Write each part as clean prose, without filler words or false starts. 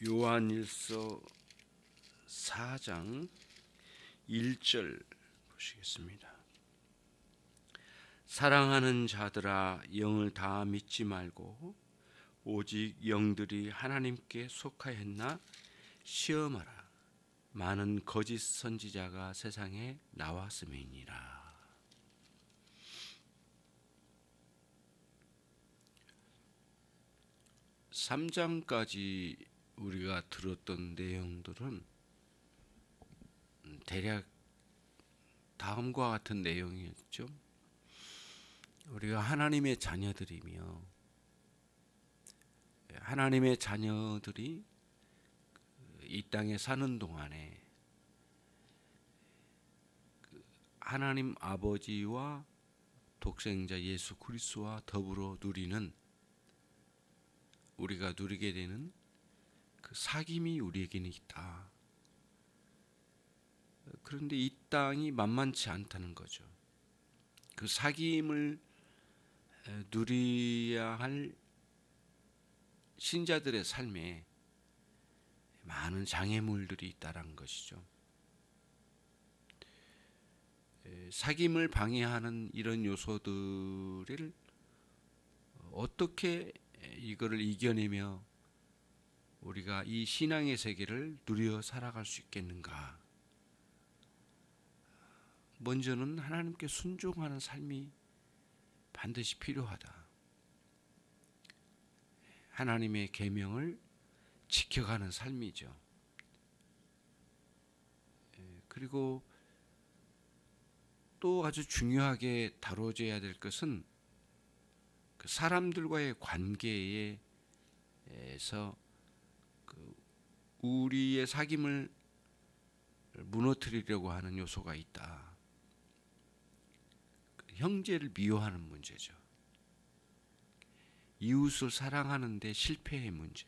요한일서 4장 1절 보시겠습니다. 사랑하는 자들아, 영을 다 믿지 말고 오직 영들이 하나님께 속하였나 시험하라. 많은 거짓 선지자가 세상에 나왔음이니라. 3장까지 우리가 들었던 내용들은 대략 다음과 같은 내용이었죠. 우리가 하나님의 자녀들이며 하나님의 자녀들이 이 땅에 사는 동안에 하나님 아버지와 독생자 예수 그리스도와 더불어 우리가 누리게 되는 그 사귐이 우리에게는 있다. 그런데 이 땅이 만만치 않다는 거죠. 그 사귐을 누려야 할 신자들의 삶에 많은 장애물들이 있다는 것이죠. 사귐을 방해하는 이런 요소들을 어떻게 이거를 이겨내며 우리가 이 신앙의 세계를 누려 살아갈 수 있겠는가? 먼저는 하나님께 순종하는 삶이 반드시 필요하다. 하나님의 계명을 지켜가는 삶이죠. 그리고 또 아주 중요하게 다뤄져야 될 것은 그 사람들과의 관계에서 우리의 사귐을 무너뜨리려고 하는 요소가 있다. 형제를 미워하는 문제죠. 이웃을 사랑하는데 실패의 문제.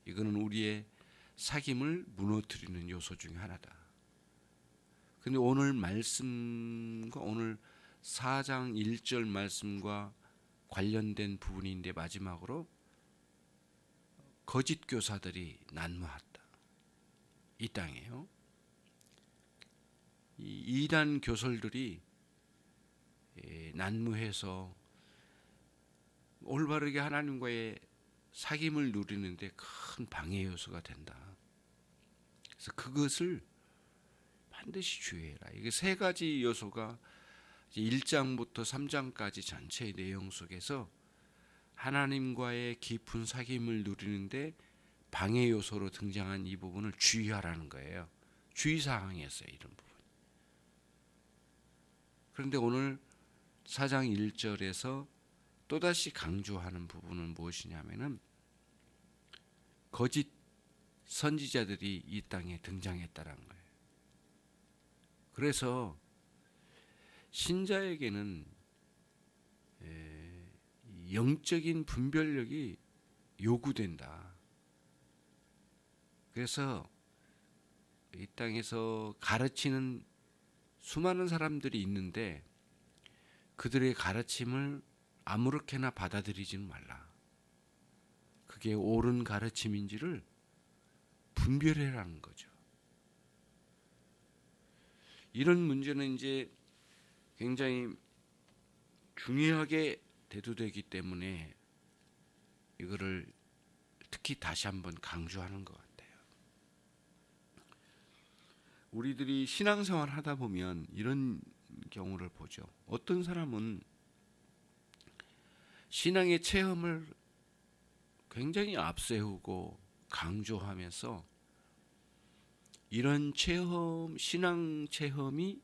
이거는 우리의 사귐을 무너뜨리는 요소 중에 하나다. 근데 오늘 말씀과 오늘 4장 1절 말씀과 관련된 부분인데 마지막으로 거짓 교사들이 난무했다. 이 땅에요. 이 이단 교설들이 난무해서 올바르게 하나님과의 사귐을 누리는데 큰 방해 요소가 된다. 그래서 그것을 반드시 주의해라. 이게 세 가지 요소가 1장부터 3장까지 전체의 내용 속에서 하나님과의 깊은 사귐을 누리는데 방해 요소로 등장한 이 부분을 주의하라는 거예요. 주의사항이었어요, 이런 부분. 그런데 오늘 4장 1절에서 또다시 강조하는 부분은 무엇이냐면은 거짓 선지자들이 이 땅에 등장했다는 거예요. 그래서 신자에게는 영적인 분별력이 요구된다. 그래서 이 땅에서 가르치는 수많은 사람들이 있는데 그들의 가르침을 아무렇게나 받아들이지는 말라. 그게 옳은 가르침인지를 분별해라는 거죠. 이런 문제는 이제 굉장히 중요하게 대두되기 때문에 이거를 특히 다시 한번 강조하는 것 같아요. 우리들이 신앙생활 하다 보면 이런 경우를 보죠. 어떤 사람은 신앙의 체험을 굉장히 앞세우고 강조하면서 이런 체험, 신앙 체험이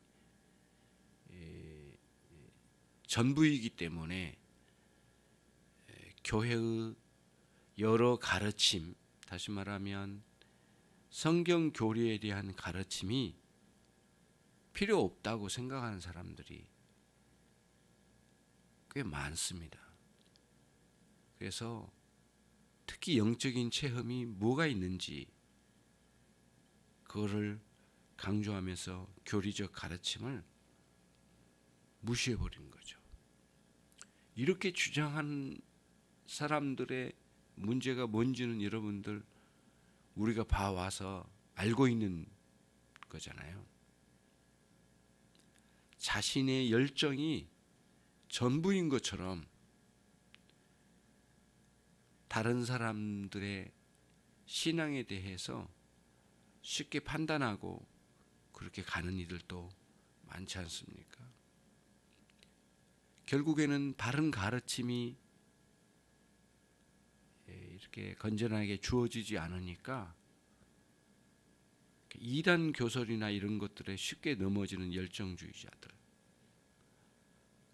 전부이기 때문에 교회의 여러 가르침, 다시 말하면 성경 교리에 대한 가르침이 필요 없다고 생각하는 사람들이 꽤 많습니다. 그래서 특히 영적인 체험이 뭐가 있는지 그거를 강조하면서 교리적 가르침을 무시해버리는 거죠. 이렇게 주장한 사람들의 문제가 뭔지는 여러분들 우리가 봐와서 알고 있는 거잖아요. 자신의 열정이 전부인 것처럼 다른 사람들의 신앙에 대해서 쉽게 판단하고 그렇게 가는 이들도 많지 않습니까? 결국에는 바른 가르침이 이렇게 건전하게 주어지지 않으니까 이단 교설이나 이런 것들에 쉽게 넘어지는 열정주의자들,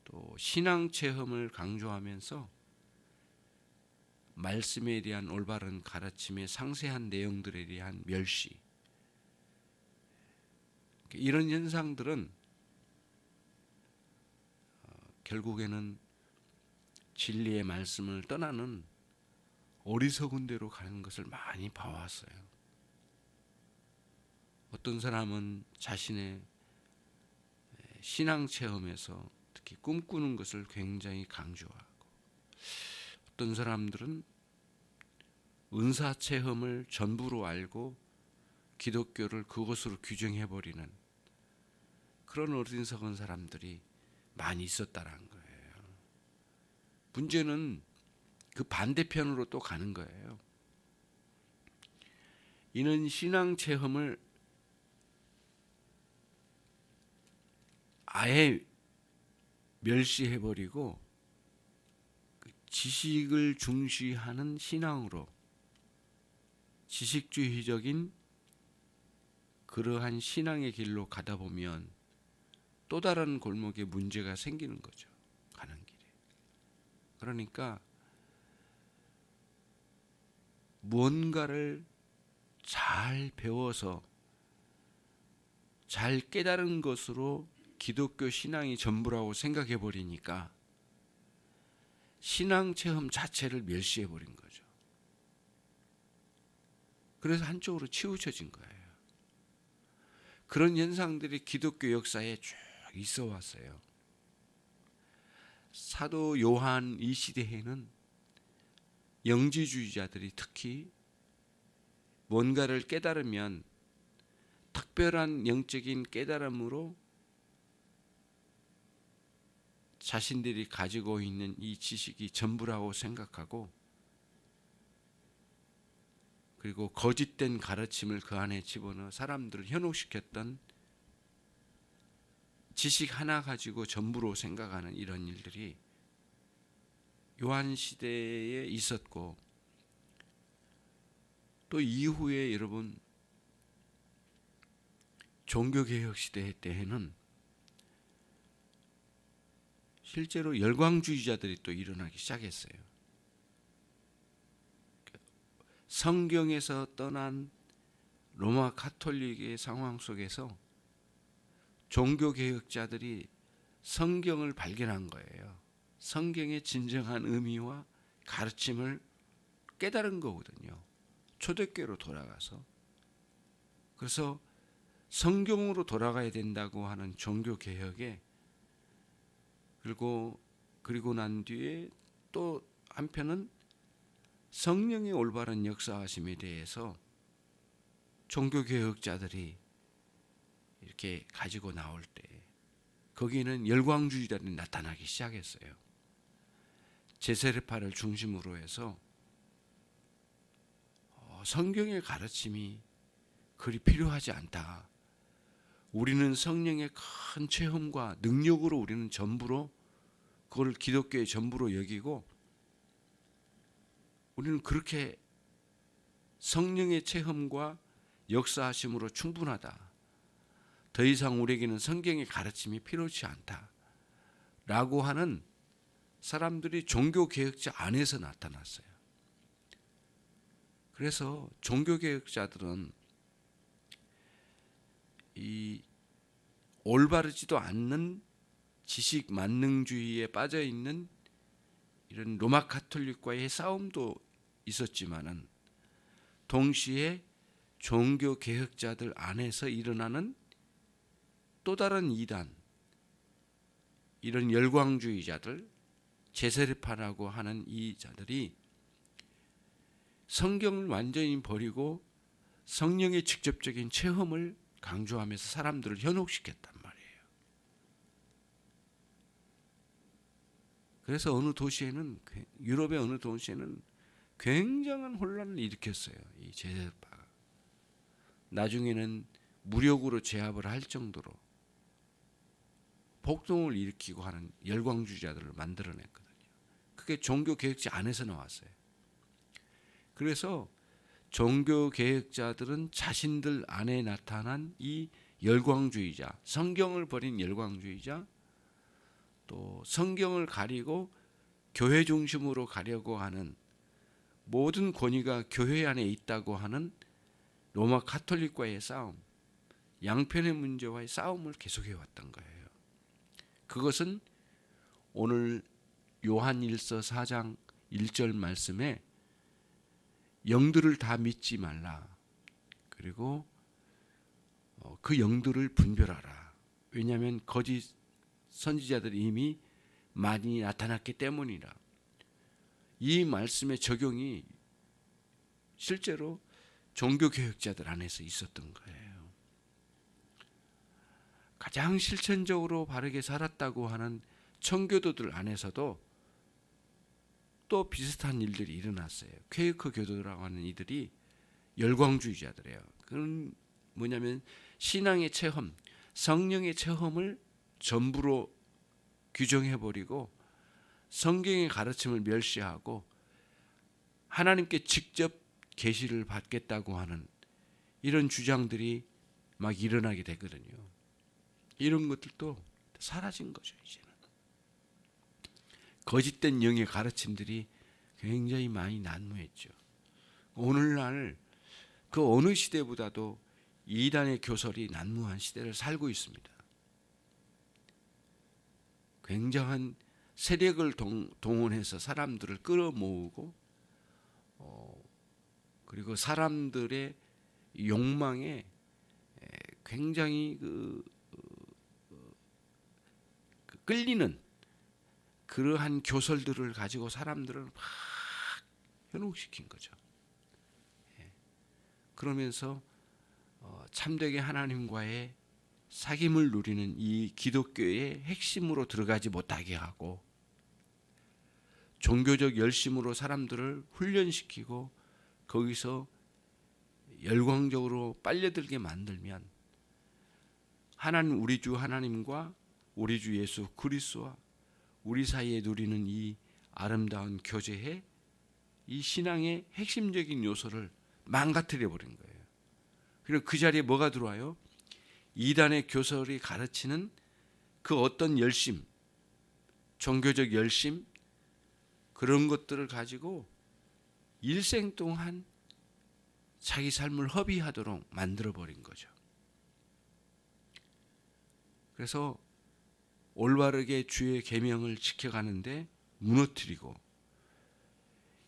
또 신앙 체험을 강조하면서 말씀에 대한 올바른 가르침의 상세한 내용들에 대한 멸시, 이런 현상들은 결국에는 진리의 말씀을 떠나는 어리석은 데로 가는 것을 많이 봐왔어요. 어떤 사람은 자신의 신앙 체험에서 특히 꿈꾸는 것을 굉장히 강조하고, 어떤 사람들은 은사 체험을 전부로 알고 기독교를 그것으로 규정해버리는 그런 어리석은 사람들이 많이 있었다라는 거예요. 문제는 그 반대편으로 또 가는 거예요. 이는 신앙 체험을 아예 멸시해버리고 지식을 중시하는 신앙으로, 지식주의적인 그러한 신앙의 길로 가다 보면 또 다른 골목에 문제가 생기는 거죠. 가는 길에. 그러니까 무언가를 잘 배워서 잘 깨달은 것으로 기독교 신앙이 전부라고 생각해 버리니까 신앙 체험 자체를 멸시해 버린 거죠. 그래서 한쪽으로 치우쳐진 거예요. 그런 현상들이 기독교 역사에 쭉 있어 왔어요. 사도 요한 이 시대에는 영지주의자들이 특히 뭔가를 깨달으면 특별한 영적인 깨달음으로 자신들이 가지고 있는 이 지식이 전부라고 생각하고, 그리고 거짓된 가르침을 그 안에 집어넣어 사람들을 현혹시켰던, 지식 하나 가지고 전부로 생각하는 이런 일들이 요한 시대에 있었고, 또 이후에 여러분 종교개혁 시대 때에는 실제로 열광주의자들이 또 일어나기 시작했어요. 성경에서 떠난 로마 가톨릭의 상황 속에서 종교개혁자들이 성경을 발견한 거예요. 성경의 진정한 의미와 가르침을 깨달은 거거든요. 초대교회로 돌아가서. 그래서 성경으로 돌아가야 된다고 하는 종교개혁에, 그리고 난 뒤에 또 한편은 성령의 올바른 역사하심에 대해서 종교개혁자들이 이렇게 가지고 나올 때 거기는 열광주의자들이 나타나기 시작했어요. 제세례파를 중심으로 해서 성경의 가르침이 그리 필요하지 않다. 우리는 성령의 큰 체험과 능력으로 우리는 전부로, 그걸 기독교의 전부로 여기고, 우리는 그렇게 성령의 체험과 역사하심으로 충분하다. 더 이상 우리에게는 성경의 가르침이 필요치 않다. 라고 하는 사람들이 종교개혁자 안에서 나타났어요. 그래서 종교개혁자들은 이 올바르지도 않는 지식 만능주의에 빠져 있는 이런 로마 가톨릭과의 싸움도 있었지만은, 동시에 종교 개혁자들 안에서 일어나는 또 다른 이단, 이런 열광주의자들, 제세례파라고 하는 이 자들이 성경을 완전히 버리고 성령의 직접적인 체험을 강조하면서 사람들을 현혹시켰단 말이에요. 그래서 어느 도시에는, 유럽의 어느 도시에는 굉장한 혼란을 일으켰어요. 이 제자파가. 나중에는 무력으로 제압을 할 정도로 폭동을 일으키고 하는 열광주의자들을 만들어냈거든요. 그게 종교개혁자 안에서 나왔어요. 그래서 종교개혁자들은 자신들 안에 나타난 이 열광주의자, 성경을 버린 열광주의자, 또 성경을 가리고 교회 중심으로 가려고 하는, 모든 권위가 교회 안에 있다고 하는 로마 가톨릭과의 싸움, 양편의 문제와의 싸움을 계속해왔던 거예요. 그것은 오늘 요한일서 4장 1절 말씀에 영들을 다 믿지 말라. 그리고 그 영들을 분별하라. 왜냐하면 거짓 선지자들이 이미 많이 나타났기 때문이라. 이 말씀의 적용이 실제로 종교개혁자들 안에서 있었던 거예요. 가장 실천적으로 바르게 살았다고 하는 청교도들 안에서도 또 비슷한 일들이 일어났어요. 퀘이커 교도라고 하는 이들이 열광주의자들이에요. 그건 뭐냐면 신앙의 체험, 성령의 체험을 전부로 규정해버리고 성경의 가르침을 멸시하고 하나님께 직접 계시를 받겠다고 하는 이런 주장들이 막 일어나게 되거든요. 이런 것들도 사라진 거죠. 이제는 거짓된 영의 가르침들이 굉장히 많이 난무했죠. 오늘날 그 어느 시대보다도 이단의 교설이 난무한 시대를 살고 있습니다. 굉장한 세력을 동원해서 사람들을 끌어모으고 그리고 사람들의 욕망에 굉장히 끌리는 그러한 교설들을 가지고 사람들을 막 현혹시킨 거죠. 그러면서 참되게 하나님과의 사귐을 누리는 이 기독교의 핵심으로 들어가지 못하게 하고 종교적 열심으로 사람들을 훈련시키고 거기서 열광적으로 빨려들게 만들면 하나님, 우리 주 하나님과 우리 주 예수 그리스도와 우리 사이에 누리는 이 아름다운 교제의 이 신앙의 핵심적인 요소를 망가뜨려 버린 거예요. 그리고 그 자리에 뭐가 들어와요? 이단의 교설이 가르치는 그 어떤 열심, 종교적 열심, 그런 것들을 가지고 일생 동안 자기 삶을 허비하도록 만들어버린 거죠. 그래서 올바르게 주의 계명을 지켜가는데 무너뜨리고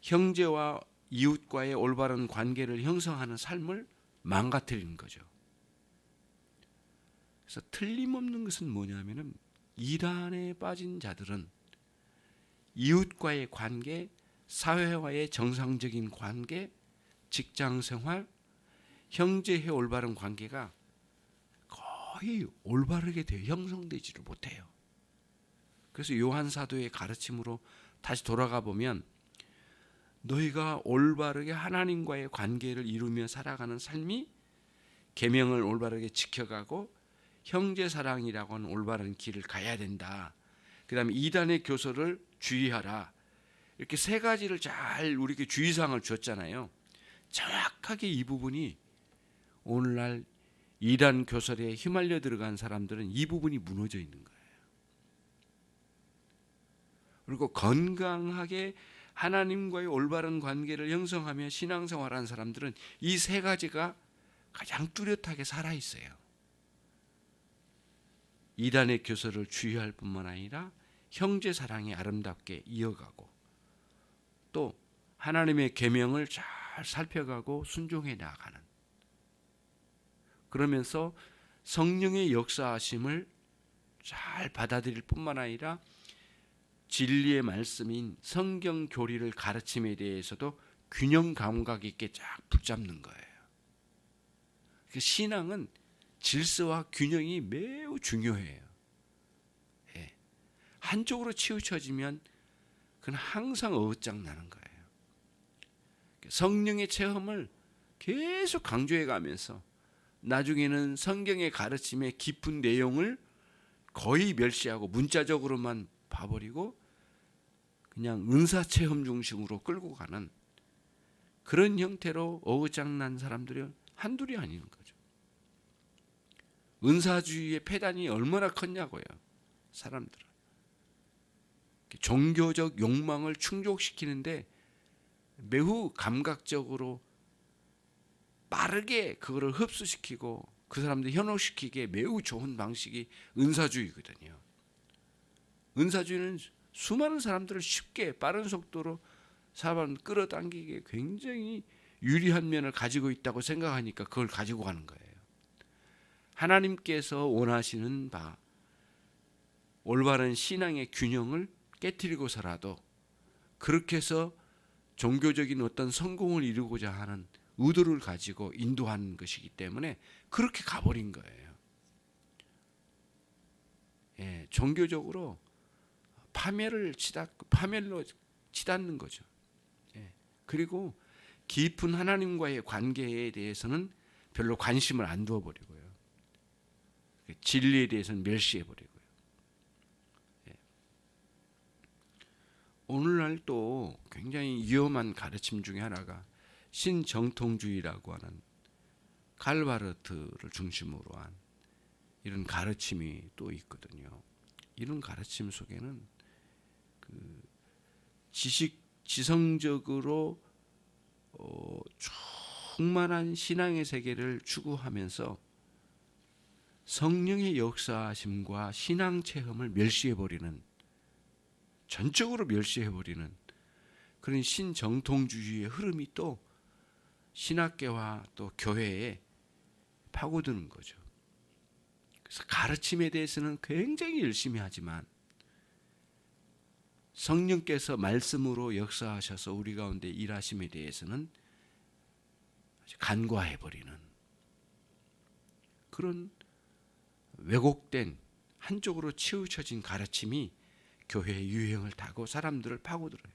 형제와 이웃과의 올바른 관계를 형성하는 삶을 망가뜨리는 거죠. 그래서 틀림없는 것은 뭐냐면은 이단에 빠진 자들은 이웃과의 관계, 사회와의 정상적인 관계, 직장생활, 형제의 올바른 관계가 거의 올바르게 형성되지를 못해요. 그래서 요한 사도의 가르침으로 다시 돌아가 보면 너희가 올바르게 하나님과의 관계를 이루며 살아가는 삶이 계명을 올바르게 지켜가고 형제 사랑이라고 하는 올바른 길을 가야 된다. 그 다음에 이단의 교설을 주의하라. 이렇게 세 가지를 잘 우리에게 주의사항을 줬잖아요. 정확하게 이 부분이 오늘날 이단 교설에 휘말려 들어간 사람들은 이 부분이 무너져 있는 거예요. 그리고 건강하게 하나님과의 올바른 관계를 형성하며 신앙생활하는 사람들은 이 세 가지가 가장 뚜렷하게 살아있어요. 이단의 교설을 주의할 뿐만 아니라 형제 사랑이 아름답게 이어가고 또 하나님의 계명을 잘 살펴가고 순종해 나가는, 그러면서 성령의 역사하심을 잘 받아들일 뿐만 아니라 진리의 말씀인 성경 교리를 가르침에 대해서도 균형 감각 있게 쫙 붙잡는 거예요. 그 신앙은 질서와 균형이 매우 중요해요. 예. 한쪽으로 치우쳐지면 그건 항상 어긋장 나는 거예요. 성령의 체험을 계속 강조해 가면서 나중에는 성경의 가르침의 깊은 내용을 거의 멸시하고 문자적으로만 봐버리고 그냥 은사 체험 중심으로 끌고 가는 그런 형태로 어긋장난 사람들이 한둘이 아닌 거죠. 은사주의의 폐단이 얼마나 컸냐고요. 사람들은. 종교적 욕망을 충족시키는데 매우 감각적으로 빠르게 그거를 흡수시키고 그 사람들 현혹시키기에 매우 좋은 방식이 은사주의거든요. 은사주의는 수많은 사람들을 쉽게 빠른 속도로 사람을 끌어당기기에 굉장히 유리한 면을 가지고 있다고 생각하니까 그걸 가지고 가는 거예요. 하나님께서 원하시는 바 올바른 신앙의 균형을 깨트리고서라도 그렇게 해서 종교적인 어떤 성공을 이루고자 하는 의도를 가지고 인도하는 것이기 때문에 그렇게 가버린 거예요. 예, 종교적으로 파멸로 치닫는 거죠. 예, 그리고 깊은 하나님과의 관계에 대해서는 별로 관심을 안 두어버리고요. 진리에 대해서는 멸시해버리고요. 예. 오늘날 또 굉장히 위험한 가르침 중에 하나가 신정통주의라고 하는 칼바르트를 중심으로 한 이런 가르침이 또 있거든요. 이런 가르침 속에는 그 지성적으로 충만한 신앙의 세계를 추구하면서 성령의 역사하심과 신앙 체험을 멸시해버리는, 전적으로 멸시해버리는 그런 신정통주의의 흐름이 또 신학계와 또 교회에 파고드는 거죠. 그래서 가르침에 대해서는 굉장히 열심히 하지만 성령께서 말씀으로 역사하셔서 우리 가운데 일하심에 대해서는 간과해버리는 그런 왜곡된 한쪽으로 치우쳐진 가르침이 교회의 유행을 타고 사람들을 파고들어요.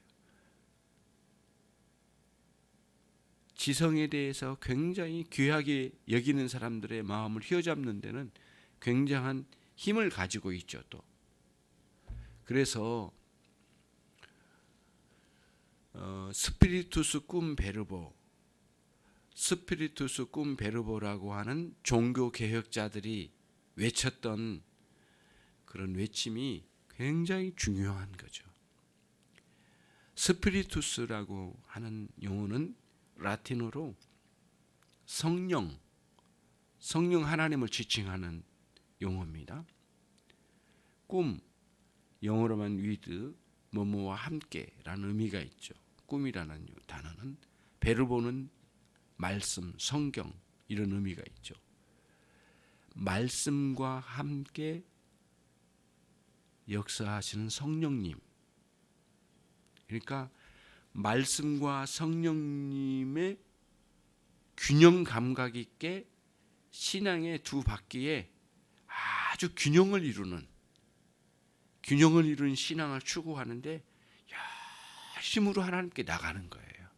지성에 대해서 굉장히 귀하게 여기는 사람들의 마음을 휘어잡는 데는 굉장한 힘을 가지고 있죠. 또 그래서 스피리투스 cum 베르보, 스피리투스 cum 베르보라고 하는 종교 개혁자들이 외쳤던 그런 외침이 굉장히 중요한 거죠. 스피리투스라고 하는 용어는 라틴어로 성령 하나님을 지칭하는 용어입니다. 꿈, 영어로만 with, 뭐뭐와 함께라는 의미가 있죠. 꿈이라는 단어는 베르보는 말씀, 성경 이런 의미가 있죠. 말씀과 함께 역사하시는 성령님. 그러니까 말씀과 성령님의 균형 감각 있게 신앙의 두 바퀴에 아주 균형을 이루는 신앙을 추구하는데 열심으로 하나님께 나가는 거예요.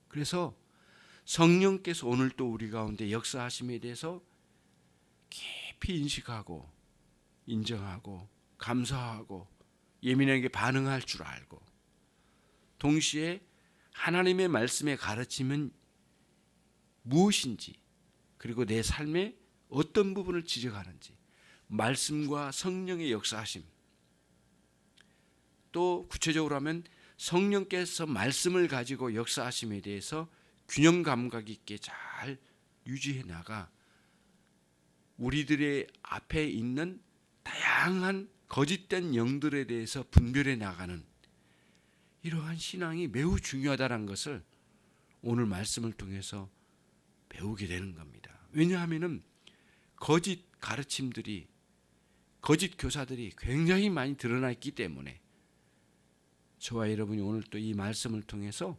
그래서 성령께서 오늘 또 우리 가운데 역사하심에 대해서 깊이 인식하고 인정하고 감사하고 예민하게 반응할 줄 알고 동시에 하나님의 말씀의 가르침은 무엇인지 그리고 내 삶의 어떤 부분을 지적하는지 말씀과 성령의 역사하심 또 구체적으로 하면 성령께서 말씀을 가지고 역사하심에 대해서 균형 감각 있게 잘 유지해 나가 우리들의 앞에 있는 다양한 거짓된 영들에 대해서 분별해 나가는 이러한 신앙이 매우 중요하다는 것을 오늘 말씀을 통해서 배우게 되는 겁니다. 왜냐하면 거짓 가르침들이 거짓 교사들이 굉장히 많이 드러나 있기 때문에 저와 여러분이 오늘 또 이 말씀을 통해서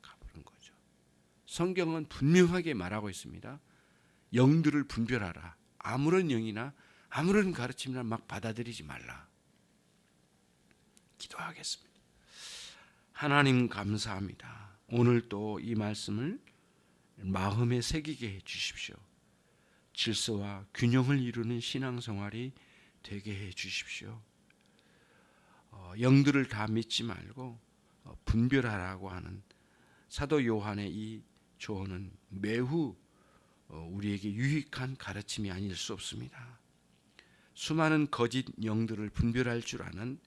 가보는 거죠. 성경은 분명하게 말하고 있습니다. 영들을 분별하라. 아무런 영이나 아무런 가르침이나 막 받아들이지 말라. 기도하겠습니다. 하나님 감사합니다. 오늘 또 이 말씀을 마음에 새기게 해 주십시오. 질서와 균형을 이루는 신앙생활이 되게 해 주십시오. 영들을 다 믿지 말고 분별하라고 하는 사도 요한의 이 조언은 매우 우리에게 유익한 가르침이 아닐 수 없습니다. 수많은 거짓 영들을 분별할 줄 아는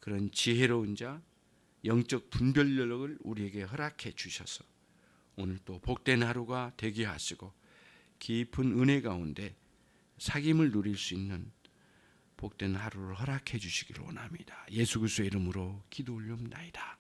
그런 지혜로운 자, 영적 분별력을 우리에게 허락해 주셔서 오늘 또 복된 하루가 되게 하시고 깊은 은혜 가운데 사귐을 누릴 수 있는 복된 하루를 허락해 주시기를 원합니다. 예수 그리스도의 이름으로 기도 올려옵나이다.